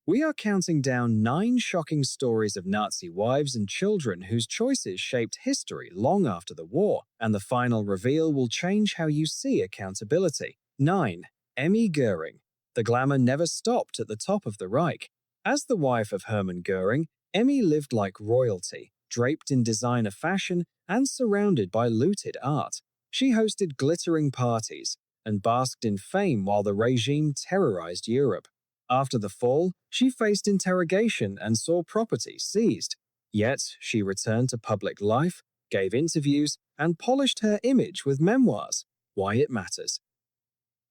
We are counting down 9 shocking stories of Nazi wives and children whose choices shaped history long after the war, and the final reveal will change how you see accountability. 9. Emmy Göring. The glamour never stopped at the top of the Reich. As the wife of Hermann Göring, Emmy lived like royalty, draped in designer fashion and surrounded by looted art. She hosted glittering parties and basked in fame while the regime terrorized Europe. After the fall, she faced interrogation and saw property seized. Yet, she returned to public life, gave interviews, and polished her image with memoirs. Why it matters.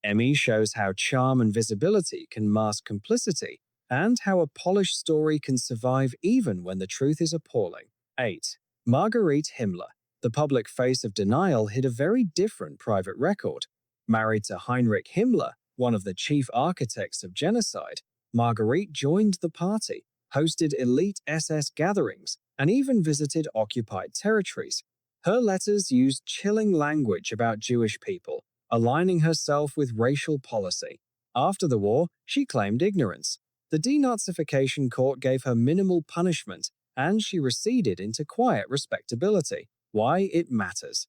Emmy shows how charm and visibility can mask complicity, and how a polished story can survive even when the truth is appalling. 8. Margarete Himmler. The public face of denial hid a very different private record. Married to Heinrich Himmler, one of the chief architects of genocide, Margarete joined the party, hosted elite SS gatherings, and even visited occupied territories. Her letters used chilling language about Jewish people, aligning herself with racial policy. After the war, she claimed ignorance. The denazification court gave her minimal punishment, and she receded into quiet respectability. Why it matters.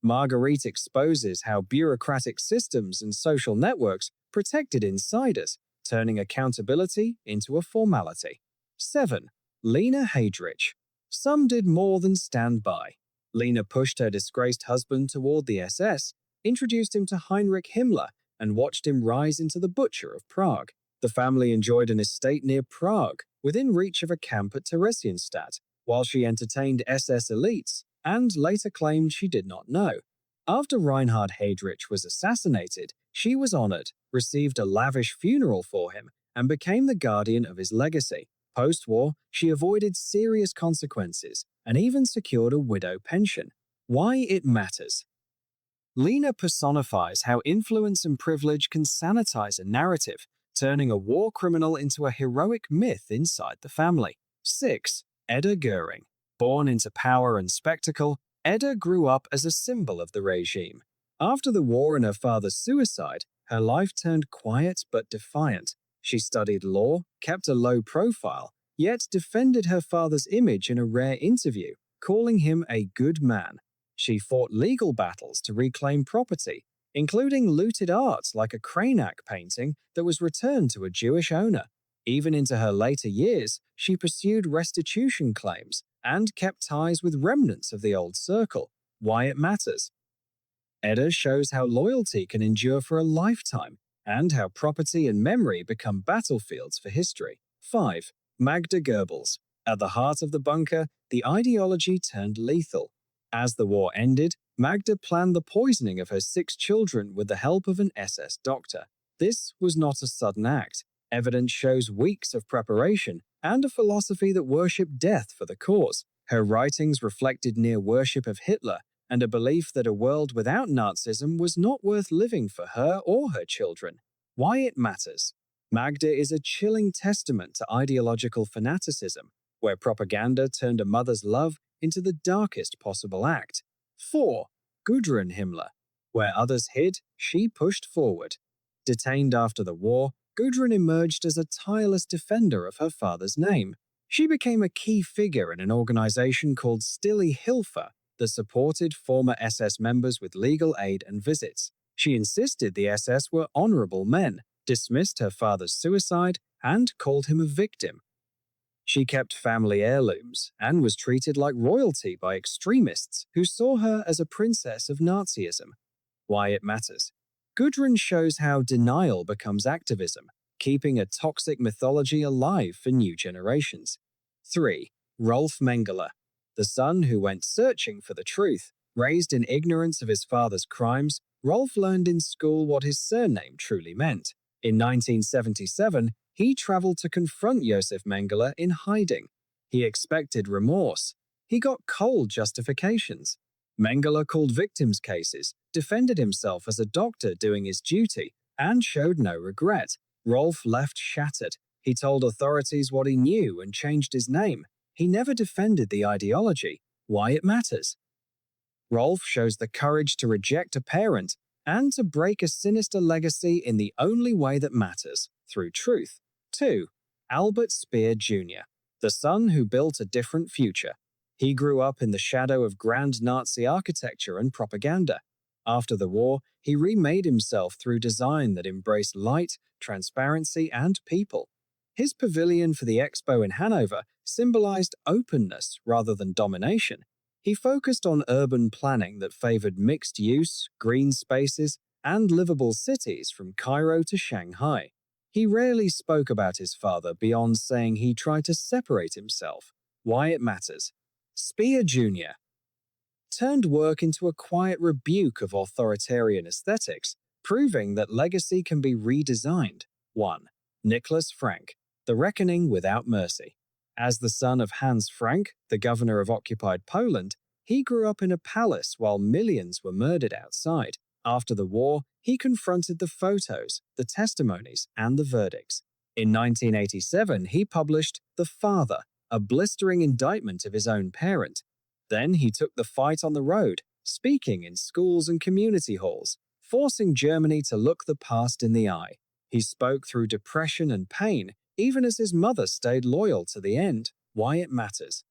Margarete exposes how bureaucratic systems and social networks protected insiders, turning accountability into a formality. 7. Lina Heydrich. Some did more than stand by. Lina pushed her disgraced husband toward the SS, introduced him to Heinrich Himmler, and watched him rise into the butcher of Prague. The family enjoyed an estate near Prague, within reach of a camp at Theresienstadt, while she entertained SS elites, and later claimed she did not know. After Reinhard Heydrich was assassinated, she was honored, received a lavish funeral for him, and became the guardian of his legacy. Post-war, she avoided serious consequences and even secured a widow pension. Why it matters. Lina personifies how influence and privilege can sanitize a narrative, turning a war criminal into a heroic myth inside the family. 6. Edda Göring. Born into power and spectacle, Edda grew up as a symbol of the regime. After the war and her father's suicide, her life turned quiet but defiant. She studied law, kept a low profile, yet defended her father's image in a rare interview, calling him a good man. She fought legal battles to reclaim property, including looted art like a Cranach painting that was returned to a Jewish owner. Even into her later years, she pursued restitution claims and kept ties with remnants of the old circle. Why it matters. Edda shows how loyalty can endure for a lifetime, and how property and memory become battlefields for history. 5. Magda Goebbels. At the heart of the bunker, the ideology turned lethal. As the war ended, Magda planned the poisoning of her 6 children with the help of an SS doctor. This was not a sudden act. Evidence shows weeks of preparation and a philosophy that worshipped death for the cause. Her writings reflected near worship of Hitler and a belief that a world without Nazism was not worth living for her or her children. Why it matters. Magda is a chilling testament to ideological fanaticism, where propaganda turned a mother's love into the darkest possible act. 4. Gudrun Himmler. Where others hid, she pushed forward. Detained after the war, Gudrun emerged as a tireless defender of her father's name. She became a key figure in an organization called Stille Hilfe that supported former SS members with legal aid and visits. She insisted the SS were honorable men, dismissed her father's suicide, and called him a victim. She kept family heirlooms and was treated like royalty by extremists who saw her as a princess of Nazism. Why it matters. Gudrun shows how denial becomes activism, keeping a toxic mythology alive for new generations. 3. Rolf Mengele. The son who went searching for the truth. Raised in ignorance of his father's crimes, Rolf learned in school what his surname truly meant. In 1977, he traveled to confront Josef Mengele in hiding. He expected remorse. He got cold justifications. Mengele called victims' cases, defended himself as a doctor doing his duty, and showed no regret. Rolf left shattered. He told authorities what he knew and changed his name. He never defended the ideology. Why it matters. Rolf shows the courage to reject a parent and to break a sinister legacy in the only way that matters, through truth. 2. Albert Speer Jr., the son who built a different future. He grew up in the shadow of grand Nazi architecture and propaganda. After the war, he remade himself through design that embraced light, transparency, and people. His pavilion for the expo in Hanover symbolized openness rather than domination. He focused on urban planning that favored mixed use, green spaces, and livable cities from Cairo to Shanghai. He rarely spoke about his father beyond saying he tried to separate himself. Why it matters. Speer Jr. turned work into a quiet rebuke of authoritarian aesthetics, proving that legacy can be redesigned. 1. Niklas Frank, The Reckoning Without Mercy. As the son of Hans Frank, the governor of occupied Poland, he grew up in a palace while millions were murdered outside. After the war, he confronted the photos, the testimonies, and the verdicts. In 1987, he published The Father, a blistering indictment of his own parent. Then he took the fight on the road, speaking in schools and community halls, forcing Germany to look the past in the eye. He spoke through depression and pain, even as his mother stayed loyal to the end. Why it matters.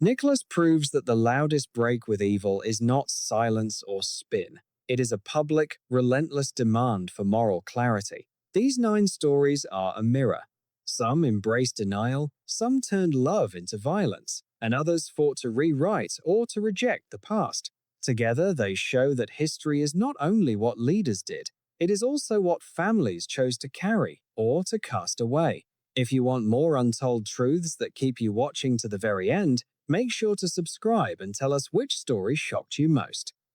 Niklas proves that the loudest break with evil is not silence or spin. It is a public, relentless demand for moral clarity. These 9 stories are a mirror. Some embraced denial, some turned love into violence, and others fought to rewrite or to reject the past. Together, they show that history is not only what leaders did, it is also what families chose to carry or to cast away. If you want more untold truths that keep you watching to the very end, make sure to subscribe and tell us which story shocked you most.